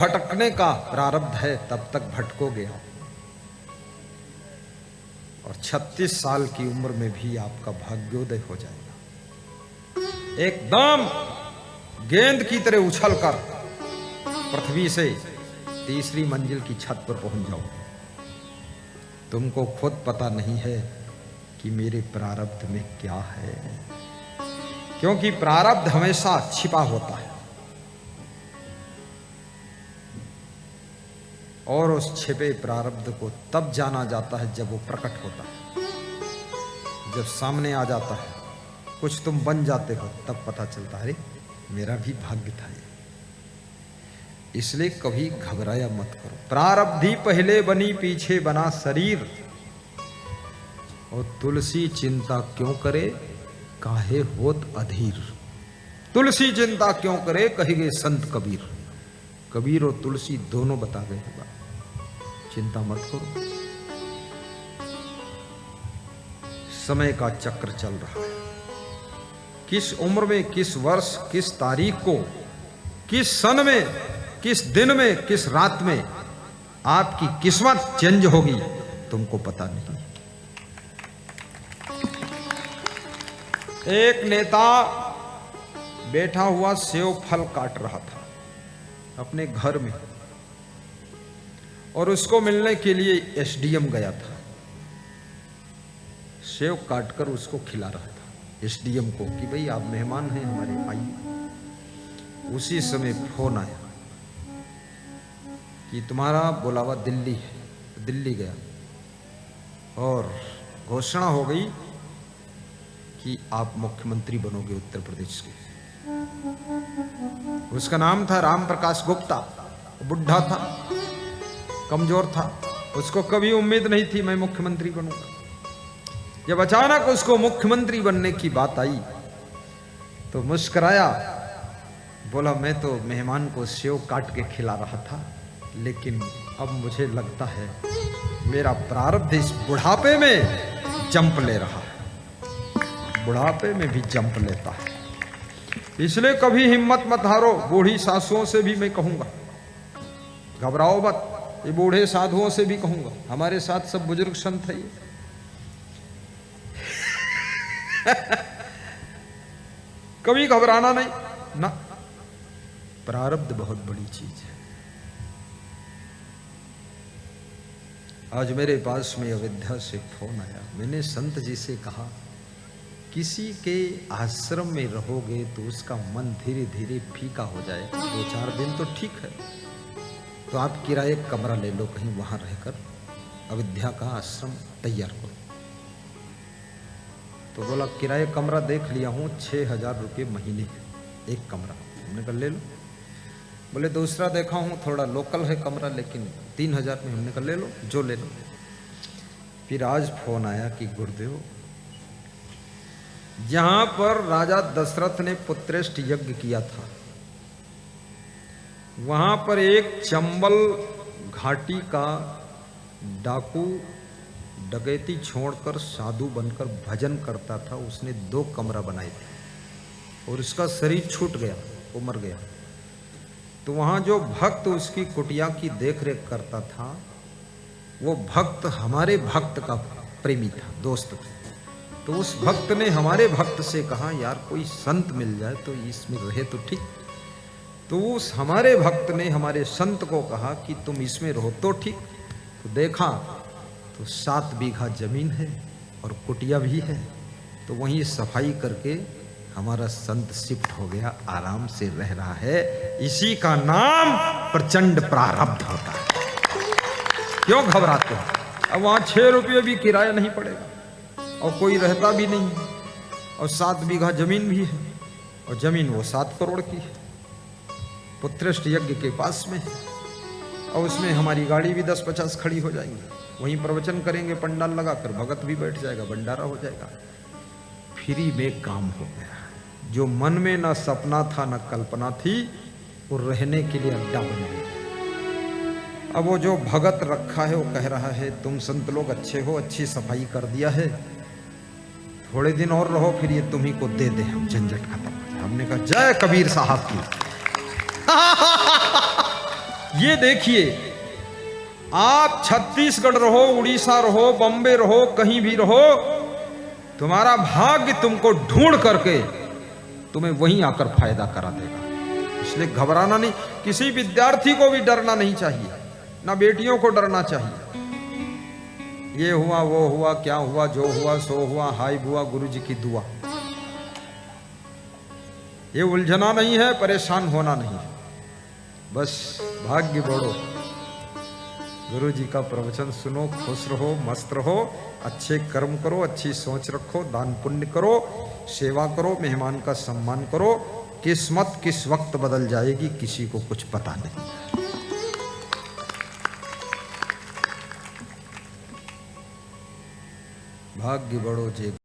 भटकने का प्रारब्ध है तब तक भटकोगे आप। और 36 साल की उम्र में भी आपका भाग्योदय हो जाएगा। एकदम गेंद की तरह उछलकर पृथ्वी से तीसरी मंजिल की छत पर पहुंच जाओगे। तुमको खुद पता नहीं है कि मेरे प्रारब्ध में क्या है, क्योंकि प्रारब्ध हमेशा छिपा होता है और उस छिपे प्रारब्ध को तब जाना जाता है जब वो प्रकट होता है। जब सामने आ जाता है, कुछ तुम बन जाते हो, तब पता चलता है अरे मेरा भी भाग्य था ये। इसलिए कभी घबराया मत करो। प्रारब्धी पहले बनी पीछे बना शरीर, और तुलसी चिंता क्यों करे काहे होत अधीर। तुलसी चिंता क्यों करे कहेंगे संत कबीर। कबीर और तुलसी दोनों बता गए हैं बात। चिंता मत करो, समय का चक्र चल रहा है। किस उम्र में, किस वर्ष, किस तारीख को, किस सन में, किस दिन में, किस रात में आपकी किस्मत चेंज होगी तुमको पता नहीं। एक नेता बैठा हुआ सेव फल काट रहा था अपने घर में, और उसको मिलने के लिए एसडीएम गया था। सेव काटकर उसको खिला रहा था एसडीएम को कि भाई आप मेहमान हैं हमारे, आइए। उसी समय फोन आया कि तुम्हारा बुलावा दिल्ली है। दिल्ली गया और घोषणा हो गई कि आप मुख्यमंत्री बनोगे उत्तर प्रदेश के। उसका नाम था राम प्रकाश गुप्ता। बुढ़ा था, कमजोर था, उसको कभी उम्मीद नहीं थी मैं मुख्यमंत्री बनूंगा। जब अचानक उसको मुख्यमंत्री बनने की बात आई तो मुस्कुराया, बोला मैं तो मेहमान को सेव काट के खिला रहा था, लेकिन अब मुझे लगता है मेरा प्रारब्ध इस बुढ़ापे में जंप ले रहा है। बुढ़ापे में भी जंप लेता है। इसलिए कभी हिम्मत मत हारो। बूढ़ी सासुओं से भी मैं कहूंगा घबराओ मत। ये बूढ़े साधुओं से भी कहूंगा, हमारे साथ सब बुजुर्ग संत है ये। कभी घबराना नहीं ना। प्रारब्ध बहुत बड़ी चीज है। आज मेरे पास में अयोध्या से फोन आया। मैंने संत जी से कहा किसी के आश्रम में रहोगे तो उसका मन धीरे धीरे फीका हो जाए। 2-4 दिन तो ठीक है, तो आप किराए कमरा ले लो कहीं, वहां रहकर अयोध्या का आश्रम तैयार करो। तो बोला किराए कमरा देख लिया हूं, 6,000 रुपये महीने एक कमरा। हमने कहा ले लो। बोले दूसरा देखा हूं, थोड़ा लोकल है कमरा लेकिन 3,000 में। हमने कहा ले लो, जो ले लो। फिर आज फोन आया कि गुरुदेव, जहां पर राजा दशरथ ने पुत्रेष्ठ यज्ञ किया था, वहां पर एक चंबल घाटी का डाकू डकैती छोड़कर साधु बनकर भजन करता था। उसने 2 कमरा बनाए थे और उसका शरीर छूट गया, वो मर गया। तो वहां जो भक्त उसकी कुटिया की देखरेख करता था, वो भक्त हमारे भक्त का प्रेमी था, दोस्त था। तो उस भक्त ने हमारे भक्त से कहा यार कोई संत मिल जाए तो इसमें रहे तो ठीक। तो उस हमारे भक्त ने हमारे संत को कहा कि तुम इसमें रहो तो ठीक। तो देखा तो 7 बीघा जमीन है और कुटिया भी है। तो वहीं सफाई करके हमारा संत शिफ्ट हो गया, आराम से रह रहा है। इसी का नाम प्रचंड प्रारब्ध होता है। क्यों घबराते हो? अब वहां 6 रुपये भी किराया नहीं पड़ेगा और कोई रहता भी नहीं है, और 7 बीघा जमीन भी है, और जमीन वो 7 करोड़ की है, पुत्रेष्ठ यज्ञ के पास में है। और उसमें हमारी गाड़ी भी 10-50 खड़ी हो जाएंगी। वहीं प्रवचन करेंगे, पंडाल लगाकर, भगत भी बैठ जाएगा, भंडारा हो जाएगा। फ्री में काम हो गया। जो मन में न सपना था न कल्पना थी, वो रहने के लिए अड्डा बन गया। अब वो जो भगत रखा है वो कह रहा है तुम संत लोग अच्छे हो, अच्छी सफाई कर दिया है, थोड़े दिन और रहो फिर ये तुम्ही को दे दे, हम झंझट खत्म हो जाए। हमने कहा जय कबीर साहब की। ये देखिए, आप छत्तीसगढ़ रहो, उड़ीसा रहो, बॉम्बे रहो, कहीं भी रहो, तुम्हारा भाग्य तुमको ढूंढ करके तुम्हें वहीं आकर फायदा करा देगा। इसलिए घबराना नहीं, किसी विद्यार्थी को भी डरना नहीं चाहिए, ना बेटियों को डरना चाहिए। ये हुआ वो हुआ, क्या हुआ, जो हुआ सो हुआ, हाय बुआ, गुरु जी की दुआ। ये उलझना नहीं है, परेशान होना नहीं है, बस भाग्य बढ़ो, गुरु जी का प्रवचन सुनो, खुश रहो, मस्त रहो, अच्छे कर्म करो, अच्छी सोच रखो, दान पुण्य करो, सेवा करो, मेहमान का सम्मान करो। किस्मत किस वक्त बदल जाएगी किसी को कुछ पता नहीं। भाग्य बढ़ो जे